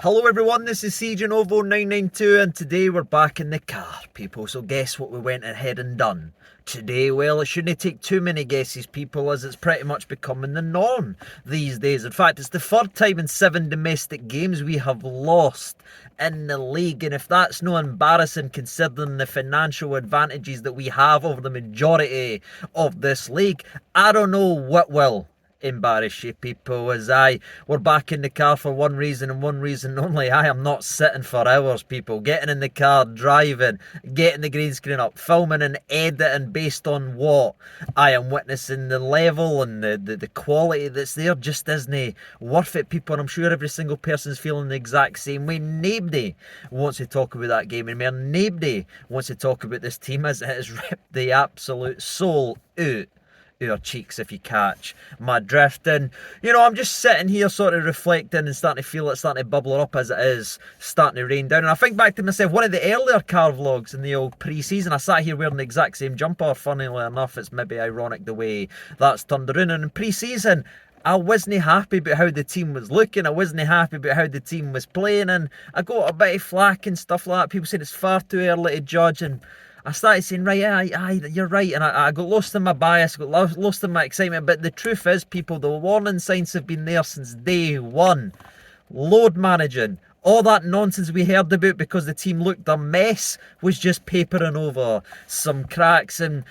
Hello everyone, this is CJNovo992 and today we're back in the car, people. So guess what we went ahead and done today? Well, it shouldn't take too many guesses, people, as it's pretty much becoming the norm these days. In fact, it's the third time in 7 domestic games we have lost in the league, and if that's no embarrassing considering the financial advantages that we have over the majority of this league, I don't know what will embarrass you, people, as we're back in the car for one reason and one reason only. I am not sitting for hours, people. Getting in the car, driving, getting the green screen up, filming and editing based on what I am witnessing, the level and the quality that's there just isn't worth it, people. And I'm sure every single person's feeling the exact same way. Nobody wants to talk about that game anymore. Nobody wants to talk about this team as it has ripped the absolute soul out our cheeks, if you catch my drift. And I'm just sitting here sort of reflecting and starting to feel it starting to bubble up as it is starting to rain down. And I think back to myself, one of the earlier car vlogs in the old pre-season, I sat here wearing the exact same jumper. Funnily enough, it's maybe ironic the way that's turned around. And in pre-season, I wasn't happy about how the team was looking. I wasn't happy about how the team was playing, and I got a bit of flack and stuff like that. People saying it's far too early to judge, and I started saying, right, aye, you're right, and I got lost in my bias, got lost in my excitement. But the truth is, people, the warning signs have been there since day one. Load managing, all that nonsense we heard about because the team looked a mess was just papering over some cracks. And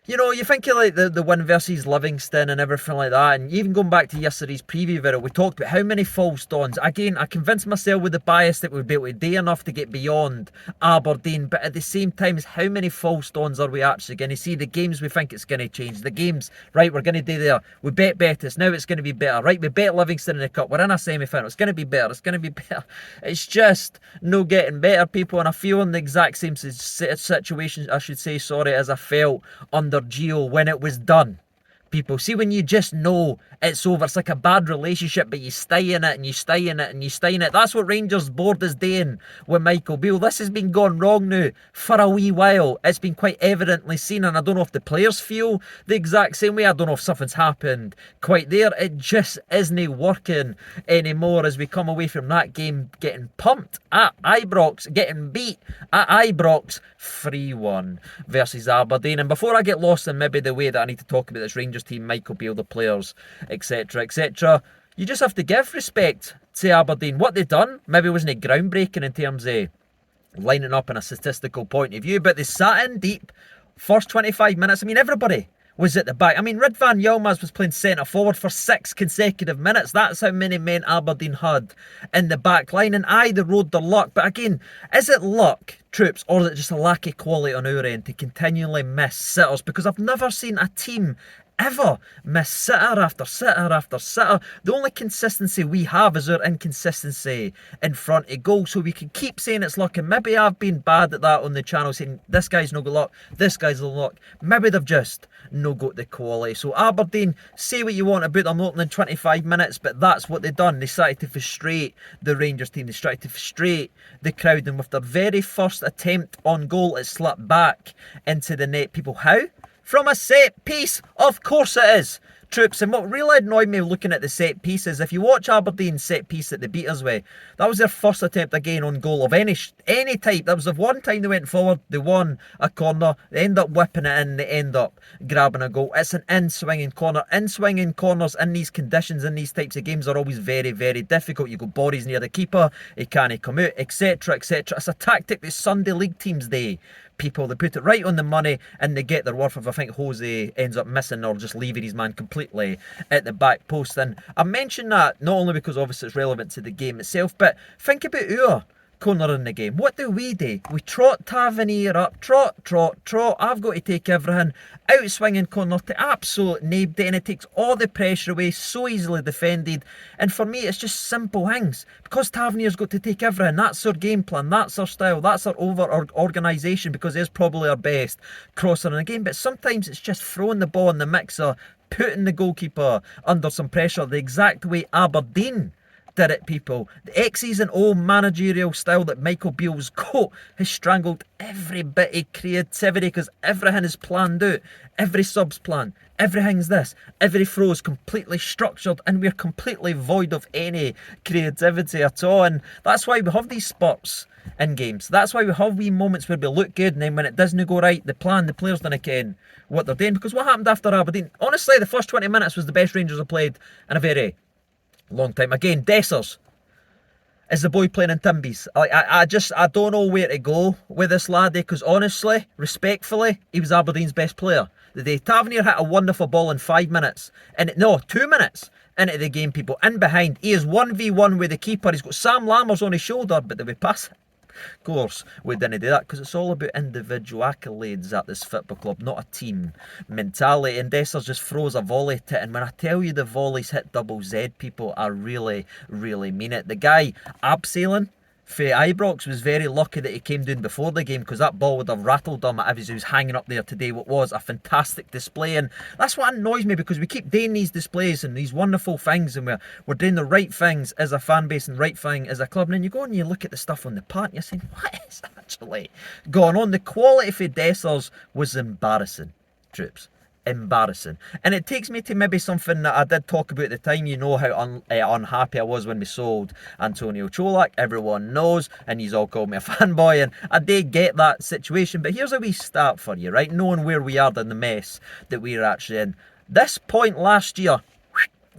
you think of like the win versus Livingston and everything like that, and even going back to yesterday's preview video, we talked about how many false dawns. Again, I convinced myself with the bias that we'd be able to do enough to get beyond Aberdeen, but at the same time, is how many false dawns are we actually going to see? The games we think it's going to change, the games, right, we're going to do there, we bet Betis, now it's going to be better, right, we bet Livingston in the cup, we're in a semi-final, it's going to be better, it's going to be better. It's just no getting better, people, and I feel in the exact same situation, I should say, sorry, as I felt under Gio when it was done. People, see, when you just know it's over, it's like a bad relationship, but you stay in it and you stay in it and you stay in it. That's what Rangers board is doing with Michael Beale. This has been going wrong now for a wee while. It's been quite evidently seen, and I don't know if the players feel the exact same way. I don't know if something's happened quite there. It just isn't working anymore as we come away from that game getting pumped at Ibrox, getting beat at Ibrox 3-1 versus Aberdeen. And before I get lost in maybe the way that I need to talk about this Rangers team, Michael Beale, the players, etc, etc, you just have to give respect to Aberdeen. What they've done maybe wasn't groundbreaking in terms of lining up in a statistical point of view, but they sat in deep. First 25 minutes, I mean, everybody was at the back. I mean, Ridvan Yilmaz was playing centre forward for 6 consecutive minutes. That's how many men Aberdeen had in the back line. And they rode the luck. But again, is it luck, troops, or is it just a lack of quality on our end to continually miss sitters? Because I've never seen a team ever miss sitter after sitter after sitter. The only consistency we have is our inconsistency in front of goal. So we can keep saying it's luck, and maybe I've been bad at that on the channel, saying this guy's no good luck, this guy's no luck. Maybe they've just no got the quality. So Aberdeen, say what you want about them opening 25 minutes, but that's what they've done. They started to frustrate the Rangers team. They started to frustrate the crowd, and with their very first attempt on goal, it slipped back into the net. People, how? From a set piece, of course it is, troops. And what really annoyed me looking at the set pieces, if you watch Aberdeen's set piece that they beat us with, that was their first attempt again on goal of any type. That was the one time they went forward, they won a corner, they end up whipping it in, they end up grabbing a goal. It's an in-swinging corner. In-swinging corners in these conditions, in these types of games, are always very, very difficult. You got bodies near the keeper, he can't come out, etc, etc. It's a tactic that Sunday League teams do. People, they put it right on the money and they get their worth if I think Jose ends up missing or just leaving his man completely at the back post. And I mention that not only because obviously it's relevant to the game itself, but think about our corner in the game. What do? We trot Tavernier up, trot. I've got to take everything. Out swinging corner to absolute nobody, and it takes all the pressure away, so easily defended. And for me, it's just simple things. Because Tavernier's got to take everything, that's our game plan, that's our style, that's our organisation, because there's probably our best crosser in the game. But sometimes it's just throwing the ball in the mixer, putting the goalkeeper under some pressure, the exact way Aberdeen did it, people. The X's and O managerial style that Michael Beale's got has strangled every bit of creativity, because everything is planned out. Every sub's planned, Everything's this. Every throw is completely structured and we're completely void of any creativity at all. And that's why we have these spurts in games. That's why we have wee moments where we look good and then when it doesn't go right, the players don't ken what they're doing. Because what happened after Aberdeen? Honestly, the first 20 minutes was the best Rangers have played in a very long time. Again, Dessers is the boy playing in Timbies. I don't know where to go with this laddie, because honestly, respectfully, he was Aberdeen's best player. The day Tavernier hit a wonderful ball in 5 minutes, and 2 minutes into the game, people, in behind. He is 1v1 with the keeper. He's got Sam Lammers on his shoulder, but they would pass it. Of course, we didn't do that because it's all about individual accolades at this football club, not a team mentality. And Dessers just throws a volley to it, and when I tell you the volleys hit double Z, people, I really, really mean it. The guy abseiling for Ibrox was very lucky that he came down before the game, because that ball would have rattled him if he was hanging up there today. What was a fantastic display, and that's what annoys me, because we keep doing these displays and these wonderful things, and we're doing the right things as a fan base and right thing as a club, and then you go and you look at the stuff on the park and you're saying, what is actually going on? The quality for Dessers was embarrassing, troops. Embarrassing. And it takes me to maybe something that I did talk about at the time. You know how unhappy I was when we sold Antonio Cholak. Everyone knows, and he's all called me a fanboy, and I did get that situation. But here's a wee start for you, right? Knowing where we are in the mess that we're actually in. This point last year,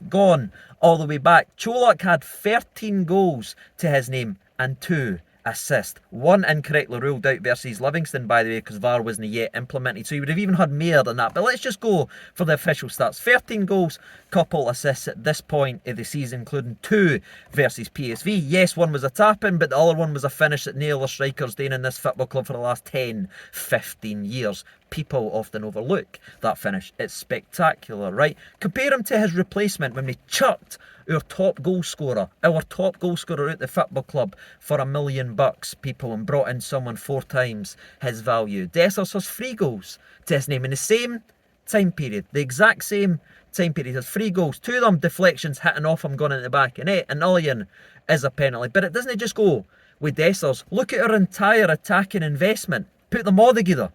gone all the way back. Cholak had 13 goals to his name and 2 assist. 1 incorrectly ruled out versus Livingston, by the way, because VAR wasn't yet implemented, so you would have even had more than that. But let's just go for the official stats. 13 goals, couple assists at this point of the season, including 2 versus PSV. Yes, one was a tap-in, but the other one was a finish that no other striker's doing in this football club for the last 10, 15 years. People often overlook that finish. It's spectacular, right? Compare him to his replacement when we chucked our top goal scorer out the football club for $1 million, people, and brought in someone 4 times his value. Dessers has 3 goals to his name in the same time period, the exact same time period. Has 3 goals, 2 of them deflections hitting off him going into the back of net, another one is a penalty. But it doesn't just go with Dessers. Look at our entire attacking investment. Put them all together.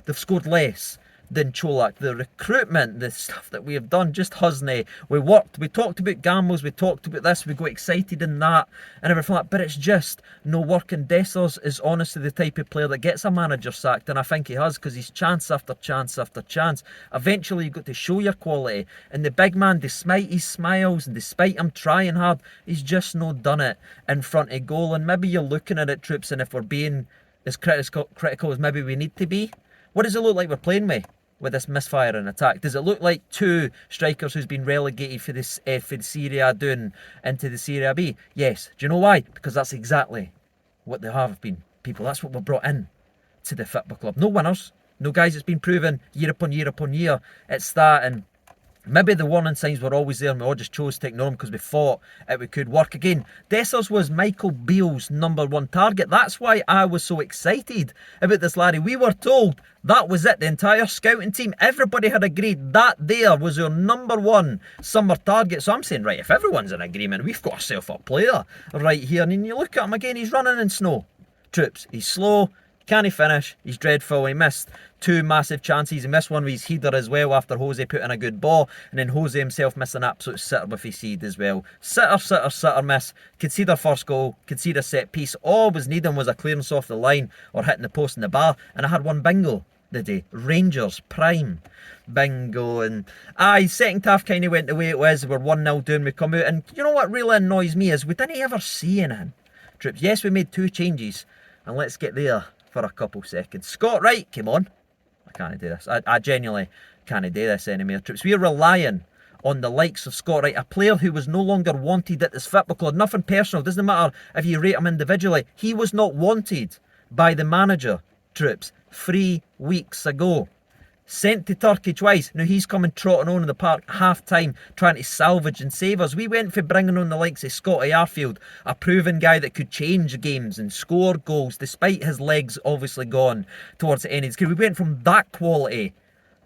They've scored less than Cholak. The recruitment, the stuff that we have done just hasn't. We worked, we talked about gambles, we talked about this, we got excited in that and everything like that, but it's just no work. And Dessers is honestly the type of player that gets a manager sacked, and I think he has, because he's chance after chance after chance. Eventually you've got to show your quality, and the big man, despite his smiles and despite him trying hard, he's just not done it in front of goal. And maybe you're looking at it, troops, and if we're being as critical as maybe we need to be, what does it look like we're playing with this misfire and attack? Does it look like 2 strikers who's been relegated for this for the Serie A down into the Serie B? Yes. Do you know why? Because that's exactly what they have been, people. That's what we're brought in to the football club. No winners, no guys that's been proven year upon year upon year. It's that, and maybe the warning signs were always there and we all just chose to ignore them because we thought it could work. Again, Dessers was Michael Beale's #1 target. That's why I was so excited about this laddie. We were told that was it. The entire scouting team, everybody had agreed that there was our #1 summer target. So I'm saying, right, if everyone's in agreement, we've got ourselves a player right here. And then you look at him again, he's running in snow. Troops, he's slow. Can he finish? He's dreadful. He missed 2 massive chances. He missed one with his header as well after Jose put in a good ball. And then Jose himself missed an absolute sitter with his head as well. Sitter miss. Concede our first goal. Concede a set piece. All was needing was a clearance off the line or hitting the post in the bar. And I had one bingo the day. Rangers prime bingo. And second half kind of went the way it was. We're 1-0 down. We come out. And you know what really annoys me is we didn't ever see anything. Troops, yes, we made 2 changes. And let's get there for a couple seconds. Scott Wright came on. I can't do this. I genuinely can't do this anymore, troops. We're relying on the likes of Scott Wright, a player who was no longer wanted at this football club. Nothing personal. Doesn't matter if you rate him individually. He was not wanted by the manager, troops, 3 weeks ago. Sent to Turkey twice. Now he's coming trotting on in the park half-time, trying to salvage and save us. We went for bringing on the likes of Scotty Arfield, a proven guy that could change games and score goals, despite his legs obviously gone towards the end of his career. We went from that quality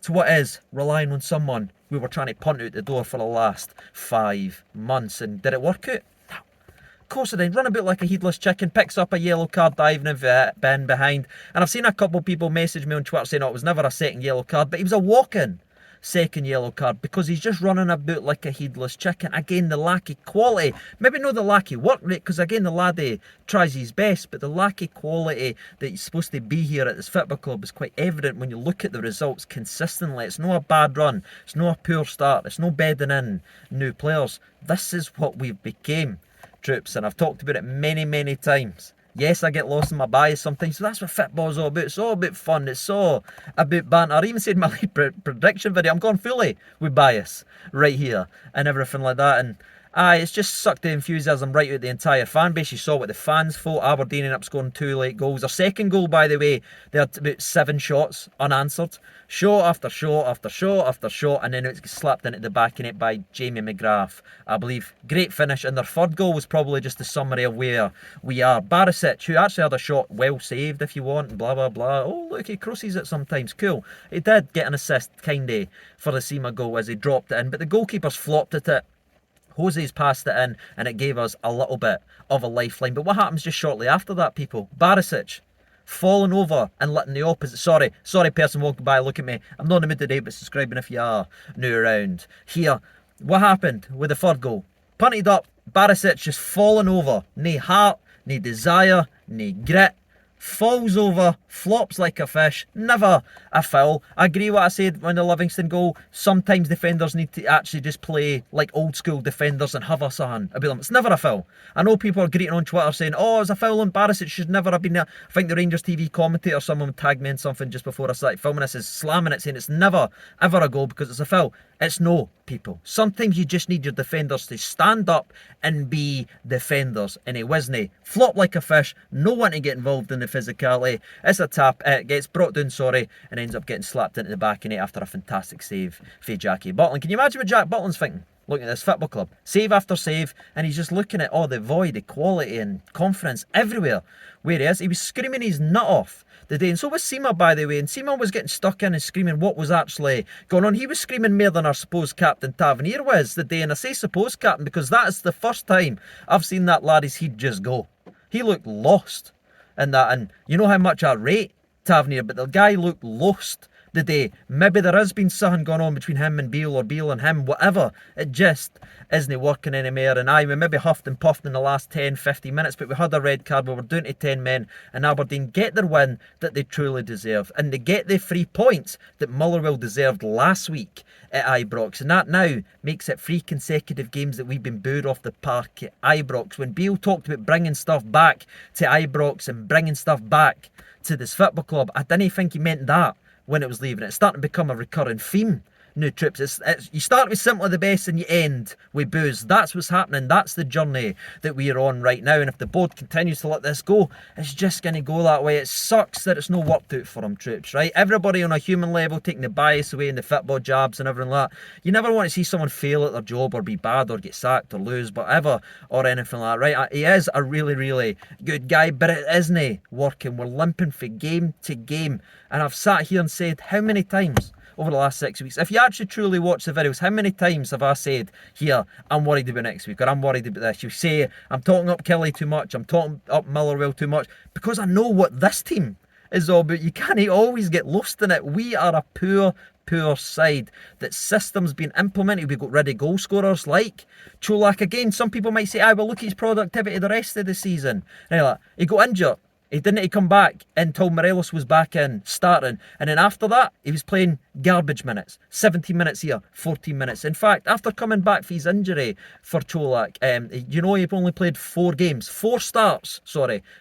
to what is relying on someone we were trying to punt out the door for the last 5 months. And did it work out? Of course it did. Run about like a heedless chicken, picks up a yellow card diving in bin behind. And I've seen a couple of people message me on Twitter saying, oh, it was never a second yellow card, but he was a walk-in. second yellow card because he's just running about like a heedless chicken. Again, the lack of quality, maybe not the lack of work rate, because again the laddie tries his best, but the lack of quality that he's supposed to be here at this football club is quite evident when you look at the results consistently. It's not a bad run, it's not a poor start, it's no bedding in new players. This is what we've became, troops, and I've talked about it many times. Yes, I get lost in my bias sometimes, so that's what football's all about. It's all about fun, it's all about banter. I even said in my prediction video, I'm going fully with bias right here and everything like that. And it's just sucked the enthusiasm right out the entire fan base. You saw what the fans thought. Aberdeen ended up scoring 2 late goals. Their second goal, by the way, they had about 7 shots unanswered. Shot after shot after shot after shot, and then it was slapped into the back of it by Jamie McGrath, I believe. Great finish, and their third goal was probably just a summary of where we are. Barisic, who actually had a shot well saved if you want, blah blah blah. Oh look, he crosses it sometimes, cool. He did get an assist, kinda, for the Sima goal as he dropped it in, but the goalkeeper's flopped at it. Jose's passed it in, and it gave us a little bit of a lifeline. But what happens just shortly after that, people? Barisic falling over and letting the opposite... Sorry person walking by, look at me. I'm not in the mood today, but subscribing if you are new around. Here, what happened with the third goal? Punted up, Barisic just falling over. No heart, no desire, no grit. Falls over, flops like a fish, never a foul. I agree what I said when the Livingston goal. Sometimes defenders need to actually just play like old school defenders and have a son about them. It's never a foul. I know people are greeting on Twitter saying, oh, it's a foul on Barisic, it should never have been there. I think the Rangers TV commentator, someone tagged me in something just before I started filming this, is slamming it, saying it's never ever a goal because it's a foul. It's no, people. Sometimes you just need your defenders to stand up and be defenders. And it wasn't. Flop like a fish, no one to get involved in the physicality. It's a tap, it gets brought down, and ends up getting slapped into the back of it after a fantastic save for Jackie Butland. Can you imagine what Jack Butland's thinking? Looking at this football club, save after save, and he's just looking at all the void, equality and confidence everywhere where he is. He was screaming his nut off the day, and so was Seema, by the way, and Seema was getting stuck in and screaming what was actually going on. He was screaming more than our supposed captain Tavernier was the day, and I say supposed captain because that is the first time I've seen that laddie's he'd just go. He looked lost in that, and you know how much I rate Tavernier, but the guy looked lost the day. Maybe there has been something going on between him and Beale, or Beale and him, whatever. It just isn't working anymore. And we maybe huffed and puffed in the last 10-15 minutes, but we had a red card. We were down to 10 men, and Aberdeen get their win that they truly deserve, and they get the 3 points that Motherwell deserved last week at Ibrox, and that now makes it 3 consecutive games that we've been booed off the park at Ibrox. When Beale talked about bringing stuff back to Ibrox and bringing stuff back to this football club, I didn't think he meant that when it was leaving. It's starting to become a recurring theme. New trips. You start with simply the best and you end with booze. That's what's happening. That's the journey that we are on right now. And if the board continues to let this go, it's just going to go that way. It sucks that it's no worked out for them, troops, right? Everybody on a human level taking the bias away and the football jabs and everything like that. You never want to see someone fail at their job or be bad or get sacked or lose, whatever, or anything like that, right? He is a really good guy, but it isn't working. We're limping from game to game. And I've sat here and said how many times over the last 6 weeks, if you actually truly watch the videos, how many times have I said here, I'm worried about next week, or I'm worried about this? You say I'm talking up Kelly too much, I'm talking up Motherwell too much, because I know what this team is all about. You can't always get lost in it. We are a poor side. That system's been implemented. We got rid of goal scorers like Cholak again. Some people might say, well, look at his productivity the rest of the season. Right, he got injured. He didn't come back until Morelos was back in, starting. And then after that, he was playing garbage minutes. 17 minutes here, 14 minutes. In fact, after coming back for his injury for Cholak, he only played 4 games. 4 starts,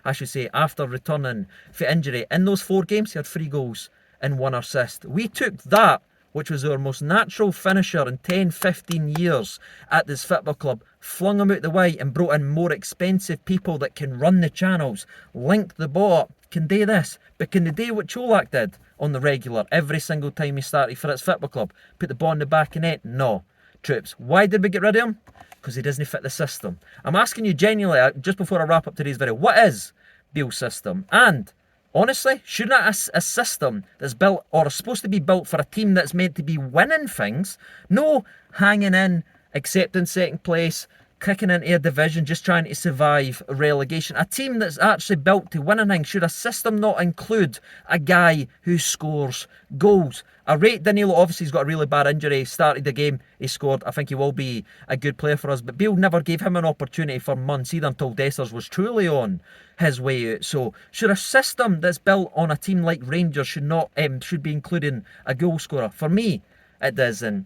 I should say, after returning for injury. In those 4 games, he had 3 goals and 1 assist. We took that, which was our most natural finisher in 10-15 years at this football club, flung him out the way and brought in more expensive people that can run the channels, link the ball up, can do this. But can they do what Cholak did on the regular every single time he started for this football club? Put the ball in the back of net? No. Troops, why did we get rid of him? Because he doesn't fit the system. I'm asking you genuinely, just before I wrap up today's video, what is Beale's system? And honestly, shouldn't a system that's built, or is supposed to be built for a team that's meant to be winning things, no hanging in, accepting second place, kicking into a division, just trying to survive relegation. A team that's actually built to win thing. Should a system not include a guy who scores goals? I rate Danilo. Obviously he's got a really bad injury. He started the game, he scored. I think he will be a good player for us, but Beale never gave him an opportunity for months either, until Dessers was truly on his way out. So should a system that's built on a team like Rangers should be including a goal scorer? For me it does, and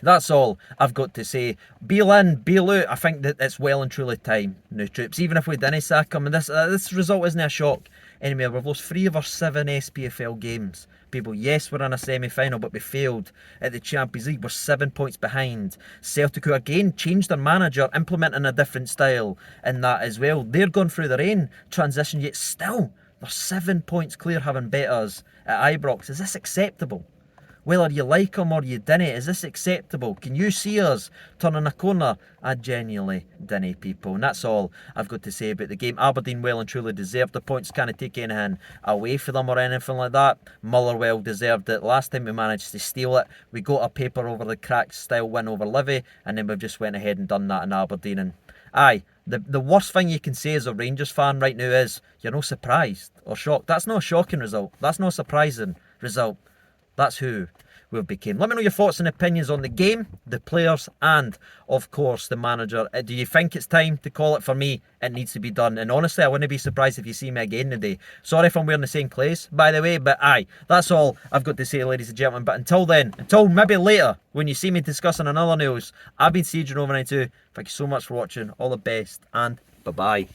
that's all I've got to say. Beale in, Beale out. I think that it's well and truly time now, troops. Even if we didn't sack him, and this result isn't a shock anyway. We've lost 3 of our 7 SPFL games. People, yes, we're in a semi-final, but we failed at the Champions League. We're 7 points behind Celtic, who again changed their manager, implementing a different style in that as well. They're going through their own transition, yet still they're 7 points clear, having bet us at Ibrox. Is this acceptable? Whether you like them or you didn't, is this acceptable? Can you see us turning a corner? I genuinely didn't, people. And that's all I've got to say about the game. Aberdeen well and truly deserved the points. Can't take anything away from them or anything like that. Motherwell deserved it. Last time we managed to steal it, we got a paper over the cracks style win over Livy, and then we've just went ahead and done that in Aberdeen. And aye, the worst thing you can say as a Rangers fan right now is you're not surprised or shocked. That's not a shocking result. That's not a surprising result. That's who we've become. Let me know your thoughts and opinions on the game, the players, and of course the manager. Do you think it's time to call it? For me, it needs to be done. And honestly, I wouldn't be surprised if you see me again today. Sorry if I'm wearing the same clothes, by the way, but aye, that's all I've got to say, ladies and gentlemen. But until then, until maybe later, when you see me discussing another news, I've been CJ Over92. Thank you so much for watching. All the best, and bye-bye.